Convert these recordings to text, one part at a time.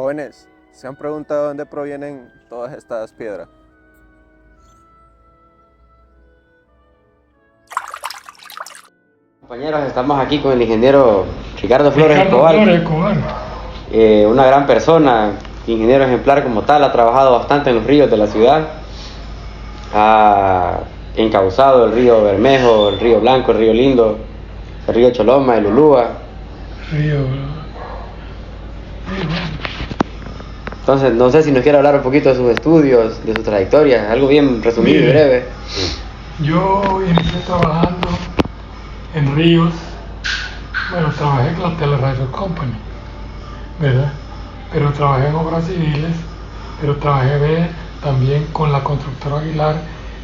Jóvenes, ¿se han preguntado dónde provienen todas estas piedras? Compañeros, estamos aquí con el ingeniero Ricardo Flores Escobar, una gran persona, ingeniero ejemplar como tal, ha trabajado bastante en los ríos de la ciudad, ha encauzado el río Bermejo, el río Blanco, el río Lindo, el río Choloma, el Ulúa. Entonces, no sé si nos quiere hablar un poquito de sus estudios, de su trayectoria, algo bien resumido y breve. Yo inicié trabajando en ríos, trabajé con la Teleradio Company, ¿verdad? Pero trabajé en obras civiles, pero trabajé también con la constructora Aguilar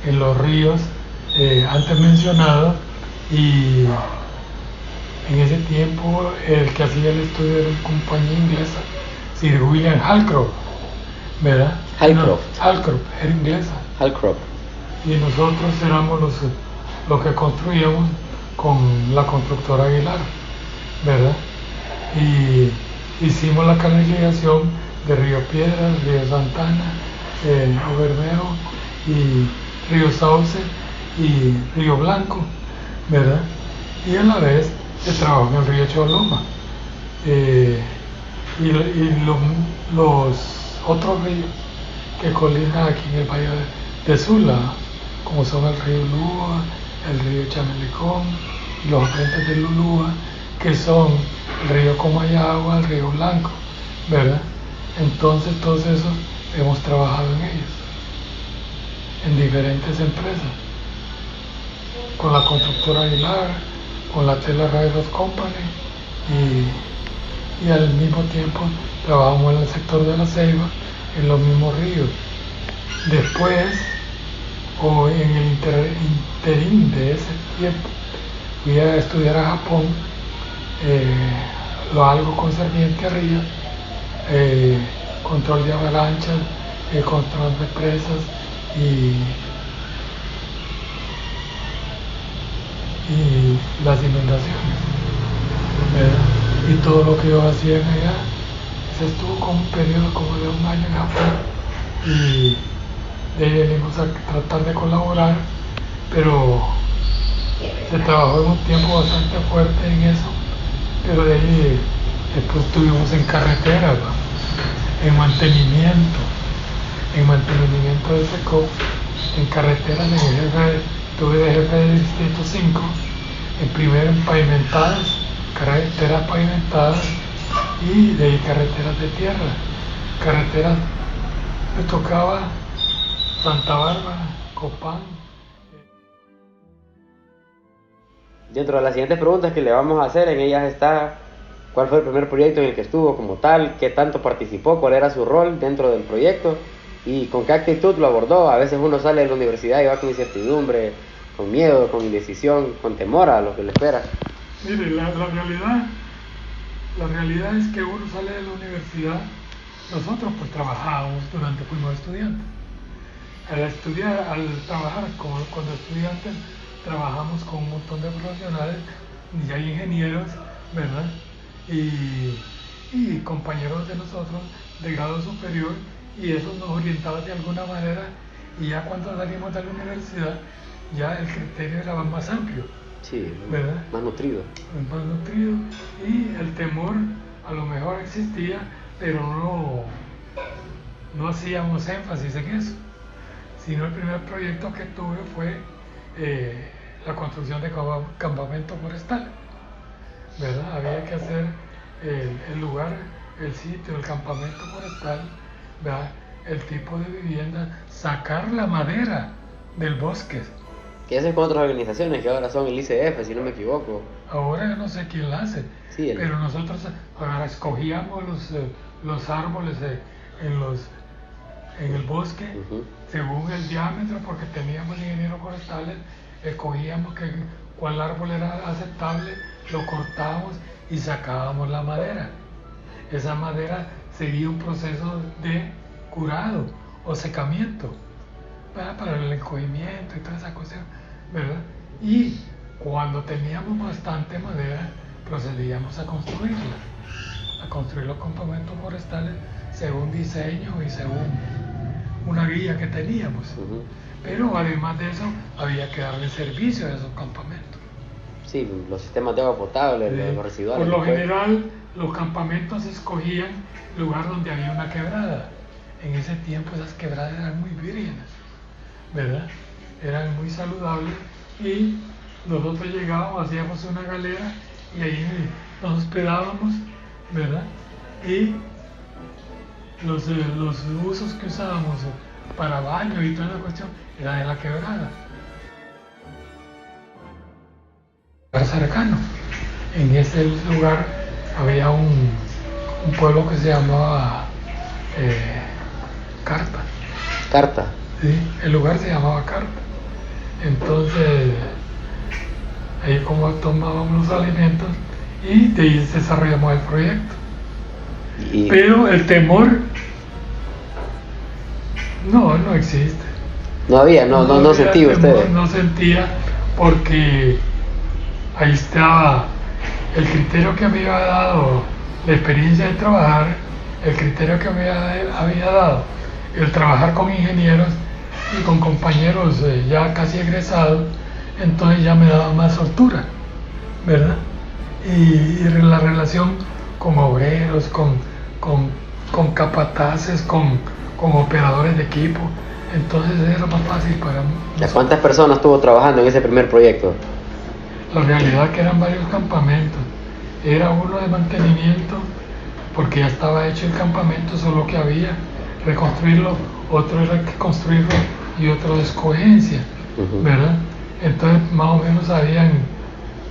en los ríos antes mencionados, y en ese tiempo el que hacía el estudio era una compañía inglesa, Sir William Halcroft, ¿verdad? Halcroft, era inglesa. Halcroft. Y nosotros éramos los que construíamos con la constructora Aguilar, ¿verdad? Y hicimos la canalización de Río Piedras, Río Santana, Bermejo y Río Sauce y Río Blanco, ¿verdad? Y a la vez se trabajó en el Río Choloma. Los otros ríos que colindan aquí en el Valle de Sula, como son el río Ulúa, el río Chamelecón y los afluentes del Ulúa, que son el río Comayagua, el río Blanco, ¿verdad? Entonces todos esos hemos trabajado en ellos, en diferentes empresas, con la constructora Aguilar, con la Teleradio Company, y al mismo tiempo trabajamos en el sector de la Ceiba, en los mismos ríos. Después, o en el interín de ese tiempo, fui a estudiar a Japón, algo concerniente a ríos, control de avalanchas, control de presas y las inundaciones, ¿verdad? Y todo lo que yo hacía en allá, se estuvo con un periodo como de 1 año en Japón, y de ahí venimos a tratar de colaborar, pero se trabajó en un tiempo bastante fuerte en eso, pero de ahí después estuvimos en carretera, en mantenimiento de SECO, en carretera tuve de jefe de distrito 5, primero en carreteras pavimentadas, y de ahí carreteras de tierra. Carreteras me tocaba Santa Bárbara, Copán. Dentro de las siguientes preguntas que le vamos a hacer, en ellas está: ¿cuál fue el primer proyecto en el que estuvo como tal? ¿Qué tanto participó? ¿Cuál era su rol dentro del proyecto? ¿Y con qué actitud lo abordó? A veces uno sale de la universidad y va con incertidumbre, con miedo, con indecisión, con temor a lo que le espera. Mire, la realidad es que uno sale de la universidad. Nosotros pues trabajábamos fuimos estudiantes. Al trabajar cuando estudiantes, trabajamos con un montón de profesionales, y hay ingenieros, ¿verdad? Y compañeros de nosotros de grado superior, y eso nos orientaba de alguna manera, y ya cuando salimos de la universidad, ya el criterio era más amplio. Sí, ¿verdad? Más nutrido, y el temor a lo mejor existía, pero no hacíamos énfasis en eso, sino el primer proyecto que tuve fue la construcción de campamento forestal, ¿verdad? Había que hacer el lugar, el sitio, el campamento forestal, ¿verdad? El tipo de vivienda, sacar la madera del bosque. que hacen con otras organizaciones que ahora son el ICF, si no me equivoco. Ahora yo no sé quién la hace, Sí, pero nosotros escogíamos los árboles en el bosque, según el diámetro, porque teníamos ingenieros forestales, escogíamos cuál árbol era aceptable, lo cortábamos y sacábamos la madera. Esa madera seguía un proceso de curado o secamiento, ¿verdad? Para el encogimiento y toda esa cuestión, ¿verdad? Y cuando teníamos bastante madera, procedíamos a construir los campamentos forestales según diseño y según una guía que teníamos. Pero además de eso, había que darle servicio a esos campamentos. Sí, los sistemas de agua potable, los residuales. Por lo general, los campamentos escogían lugar donde había una quebrada. En ese tiempo esas quebradas eran muy vírgenes, ¿verdad? Eran muy saludables y nosotros llegábamos, hacíamos una galera y ahí nos hospedábamos, ¿verdad? Y los usos que usábamos para baño y toda la cuestión era de la quebrada. Cercano. En ese lugar había un pueblo que se llamaba Carta. Carta. Sí, el lugar se llamaba Carta. Entonces, ahí como tomábamos los alimentos y de ahí desarrollamos el proyecto. Pero el temor no existe. No había, no sentía usted. No sentía porque ahí estaba el criterio que me había dado la experiencia de trabajar, el criterio que me había dado el trabajar con ingenieros y con compañeros ya casi egresados, entonces ya me daba más soltura, ¿verdad? Y la relación con obreros, con capataces, con operadores de equipo, entonces era más fácil para mí. ¿Cuántas personas estuvo trabajando en ese primer proyecto? La realidad que eran varios campamentos. Era uno de mantenimiento, porque ya estaba hecho el campamento, solo que había reconstruirlo, otro era que construirlo y otro de escogencia, ¿verdad? Entonces más o menos habían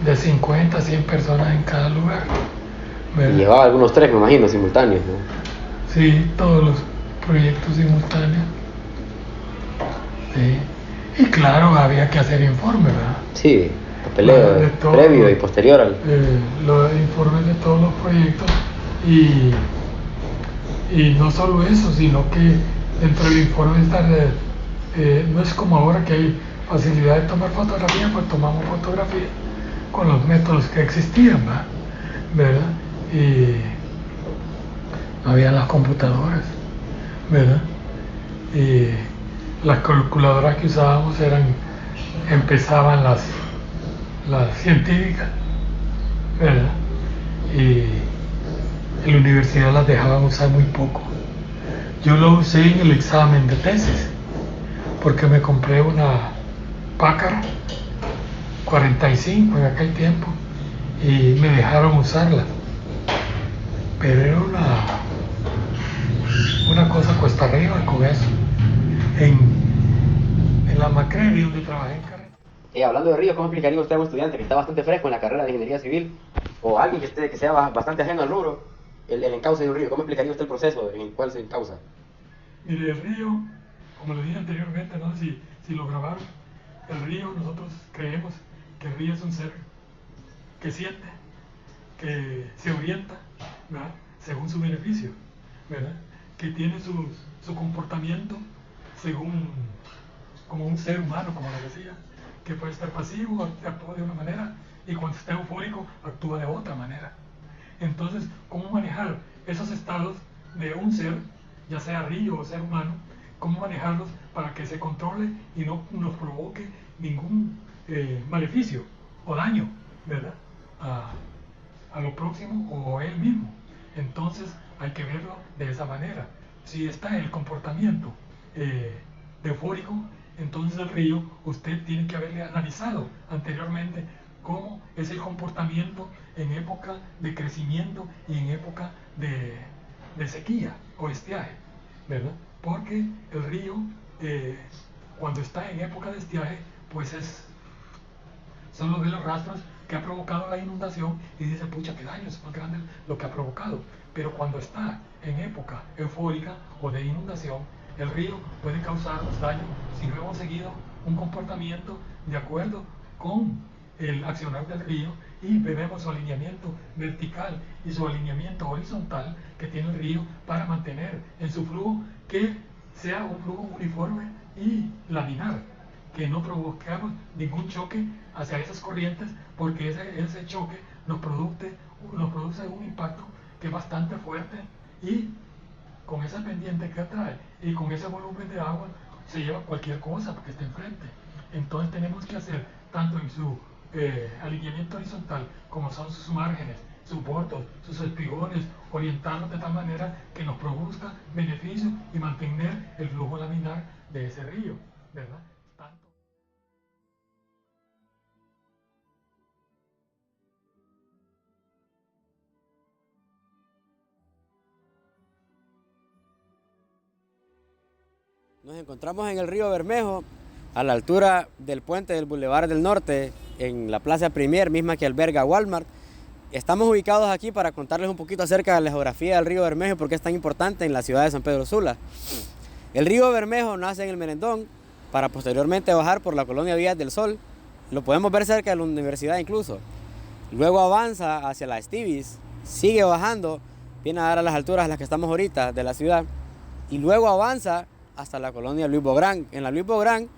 de 50 a 100 personas en cada lugar, ¿verdad? Y llevaba algunos 3, me imagino, simultáneos, ¿no? Sí, todos los proyectos simultáneos. Sí. Y claro, había que hacer informe, ¿verdad? Sí, papeleo previo y posterior al... Los informes de todos los proyectos y no solo eso, sino que dentro del informe no es como ahora que hay facilidad de tomar fotografía, pues tomamos fotografía con los métodos que existían, ¿verdad? Y no había las computadoras, ¿verdad? Y las calculadoras que usábamos empezaban las científicas, ¿verdad? Y en la universidad las dejaban usar muy poco. Yo lo usé en el examen de tesis, porque me compré una Packard 45 en aquel tiempo y me dejaron usarla. Pero era una cosa cuesta arriba con eso. En la Macready, donde trabajé en carrera. Hablando de ríos, ¿cómo explicaría usted a un estudiante que está bastante fresco en la carrera de ingeniería civil o alguien que sea bastante ajeno al rubro, el encauce de un río? ¿Cómo explicaría usted el proceso en el cual se encauza? Mire, el río, como le dije anteriormente, no sé si lo grabaron, el río, nosotros creemos que el río es un ser que siente, que se orienta, ¿verdad?, según su beneficio, ¿verdad?, que tiene su comportamiento según, como un ser humano, como le decía, que puede estar pasivo, actúa de una manera, y cuando está eufórico, actúa de otra manera. Entonces, ¿cómo manejar esos estados de un ser, ya sea río o ser humano? ¿Cómo manejarlos para que se controle y no nos provoque ningún maleficio o daño, ¿verdad?, a lo próximo o a él mismo? Entonces hay que verlo de esa manera. Si está el comportamiento eufórico, entonces el río, usted tiene que haberle analizado anteriormente cómo es el comportamiento en época de crecimiento y en época de sequía o estiaje, ¿verdad? Porque el río, cuando está en época de estiaje, pues son los de los rastros que ha provocado la inundación y dice, pucha, qué daño, es más grande lo que ha provocado. Pero cuando está en época eufórica o de inundación, el río puede causarnos daño si no hemos seguido un comportamiento de acuerdo con el accionar del río y vemos su alineamiento vertical y su alineamiento horizontal que tiene el río para mantener en su flujo que sea un flujo uniforme y laminar, que no provoquemos ningún choque hacia esas corrientes, porque ese choque nos produce un impacto que es bastante fuerte y con esa pendiente que atrae y con ese volumen de agua se lleva cualquier cosa porque está enfrente. Entonces tenemos que hacer tanto en su alineamiento horizontal como son sus márgenes, sus bordos, sus espigones, orientarlos de tal manera que nos produzca beneficio y mantener el flujo laminar de ese río, ¿verdad? Nos encontramos en el río Bermejo, a la altura del puente del Boulevard del Norte, en la Plaza Premier, misma que alberga Walmart. Estamos ubicados aquí para contarles un poquito acerca de la geografía del río Bermejo y por qué es tan importante en la ciudad de San Pedro Sula. El río Bermejo nace en el Merendón para posteriormente bajar por la colonia Villas del Sol. Lo podemos ver cerca de la universidad incluso. Luego avanza hacia la Estivis, sigue bajando, viene a dar a las alturas a las que estamos ahorita de la ciudad y luego avanza hasta la colonia Luis Bográn. En la Luis Bográn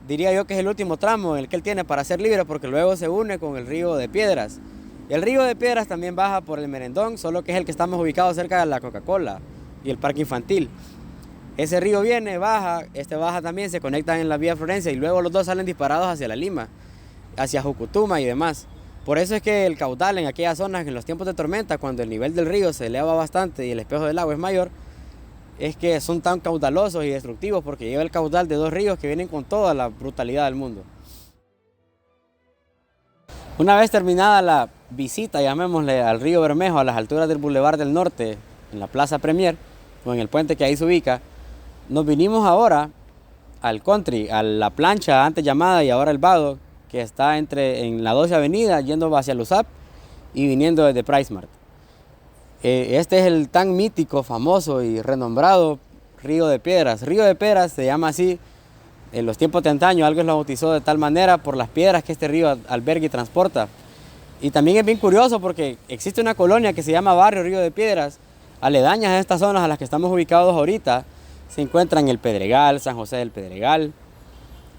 diría yo que es el último tramo en el que él tiene para ser libre porque luego se une con el río de Piedras. El río de Piedras también baja por el Merendón, solo que es el que estamos ubicados cerca de la Coca-Cola y el parque infantil. Ese río viene, baja, este baja también, se conectan en la vía Florencia y luego los dos salen disparados hacia la Lima, hacia Jucutuma y demás. Por eso es que el caudal en aquellas zonas, en los tiempos de tormenta, cuando el nivel del río se eleva bastante y el espejo del agua es mayor, es que son tan caudalosos y destructivos porque lleva el caudal de dos ríos que vienen con toda la brutalidad del mundo. Una vez terminada la visita, llamémosle, al río Bermejo a las alturas del Boulevard del Norte, en la Plaza Premier, o en el puente que ahí se ubica, nos vinimos ahora al country, a la plancha antes llamada y ahora el vado, que está en la 12 Avenida, yendo hacia Lusap y viniendo desde PriceMart. Este es el tan mítico, famoso y renombrado Río de Piedras. Río de Piedras se llama así en los tiempos de antaño, alguien lo bautizó de tal manera por las piedras que este río alberga y transporta. Y también es bien curioso porque existe una colonia que se llama Barrio Río de Piedras, aledañas a estas zonas a las que estamos ubicados ahorita, se encuentran el Pedregal, San José del Pedregal,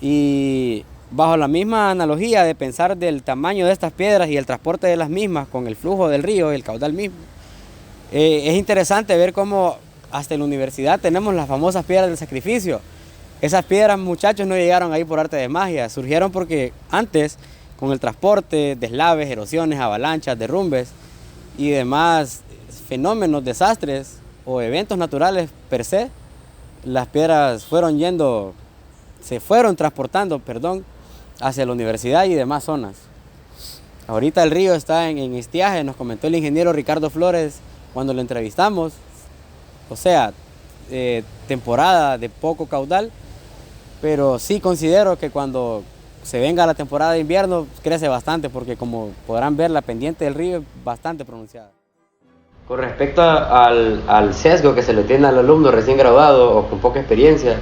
y bajo la misma analogía de pensar del tamaño de estas piedras y el transporte de las mismas con el flujo del río y el caudal mismo, es interesante ver cómo hasta en la universidad tenemos las famosas piedras del sacrificio. Esas piedras, muchachos, no llegaron ahí por arte de magia, surgieron porque antes, con el transporte, deslaves, erosiones, avalanchas, derrumbes y demás fenómenos, desastres o eventos naturales per se, las piedras se fueron transportando, hacia la universidad y demás zonas. Ahorita el río está en estiaje, nos comentó el ingeniero Ricardo Flores cuando lo entrevistamos, o sea, temporada de poco caudal, pero sí considero que cuando se venga la temporada de invierno crece bastante porque como podrán ver la pendiente del río es bastante pronunciada. Con respecto al sesgo que se le tiene al alumno recién graduado o con poca experiencia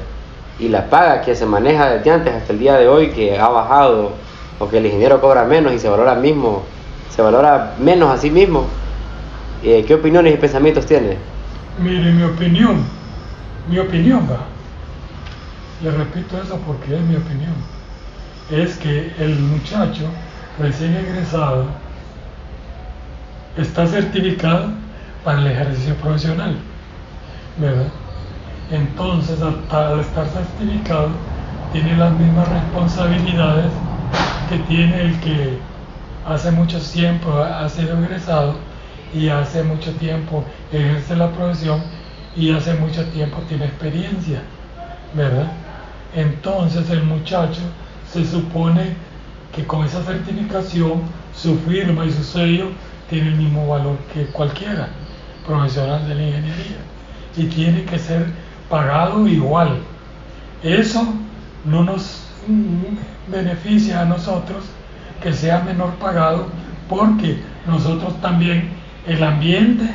y la paga que se maneja desde antes hasta el día de hoy, que ha bajado o que el ingeniero cobra menos y se valora menos a sí mismo, ¿qué opiniones y pensamientos tiene? Mire, mi opinión va. Le repito eso porque es mi opinión. Es que el muchacho recién egresado está certificado para el ejercicio profesional, ¿verdad? Entonces, al estar certificado, tiene las mismas responsabilidades que tiene el que hace mucho tiempo ha sido egresado y hace mucho tiempo ejerce la profesión y hace mucho tiempo tiene experiencia, ¿verdad? Entonces el muchacho se supone que con esa certificación su firma y su sello tiene el mismo valor que cualquiera profesional de la ingeniería y tiene que ser pagado igual. Eso no nos beneficia a nosotros que sea menor pagado porque nosotros también el ambiente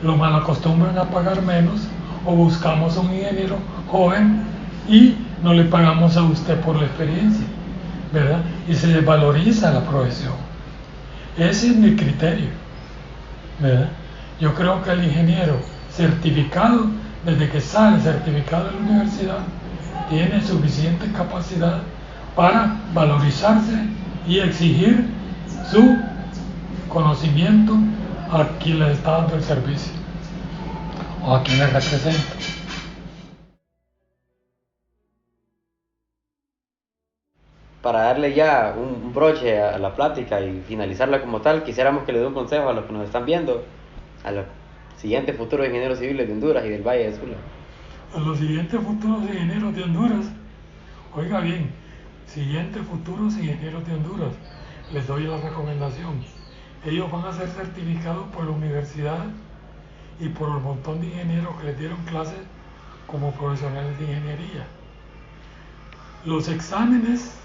lo malacostumbran a pagar menos o buscamos un ingeniero joven y no le pagamos a usted por la experiencia, ¿verdad? Y se desvaloriza la profesión. Ese es mi criterio, ¿verdad? Yo creo que el ingeniero certificado, desde que sale certificado de la universidad, tiene suficiente capacidad para valorizarse y exigir su conocimiento a quien le está dando el servicio. o a quien les represento. Para darle ya un broche a la plática y finalizarla como tal, quisiéramos que le dé un consejo a los que nos están viendo, a los siguientes futuros ingenieros civiles de Honduras y del Valle de Sula. A los siguientes futuros ingenieros de Honduras, oiga bien, siguientes futuros ingenieros de Honduras, les doy la recomendación. Ellos van a ser certificados por la universidad y por el montón de ingenieros que les dieron clases como profesionales de ingeniería. Los exámenes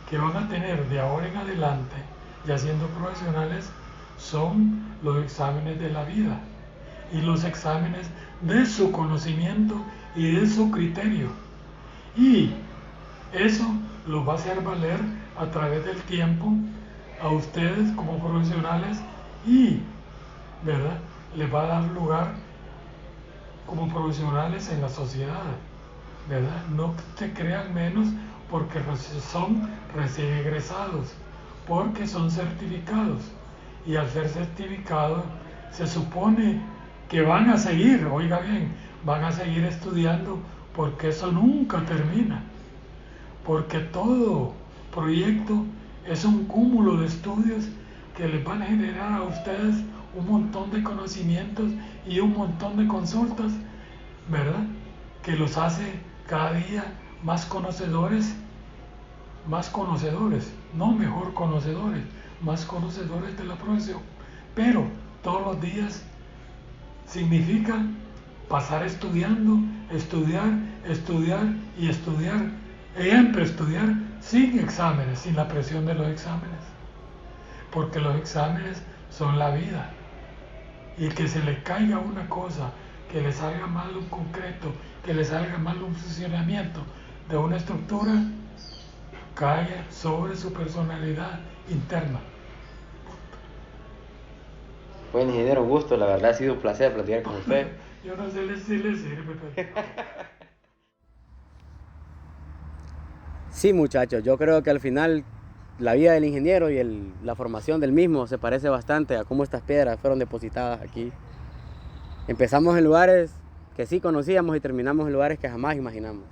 que van a tener de ahora en adelante, ya siendo profesionales, son los exámenes de la vida y los exámenes de su conocimiento y de su criterio. Y eso los va a hacer valer a través del tiempo a ustedes como profesionales y, ¿verdad?, les va a dar lugar como profesionales en la sociedad, ¿verdad? No se crean menos porque son recién egresados, porque son certificados, y al ser certificados se supone que van a seguir, oiga bien, van a seguir estudiando, porque eso nunca termina, porque todo proyecto es un cúmulo de estudios que les van a generar a ustedes un montón de conocimientos y un montón de consultas, ¿verdad?, que los hace cada día más conocedores, no mejor conocedores, más conocedores de la profesión. Pero todos los días significa pasar estudiando, estudiar y estudiar, siempre estudiar sin exámenes, sin la presión de los exámenes, porque los exámenes son la vida, y que se le caiga una cosa, que le salga mal un concreto, que le salga mal un funcionamiento de una estructura, cae sobre su personalidad interna. Bueno, ingeniero, un gusto, la verdad ha sido un placer platicar con usted. Yo no sé si le sirve, pero... Sí, muchachos, yo creo que al final la vida del ingeniero y la formación del mismo se parece bastante a cómo estas piedras fueron depositadas aquí. Empezamos en lugares que sí conocíamos y terminamos en lugares que jamás imaginamos.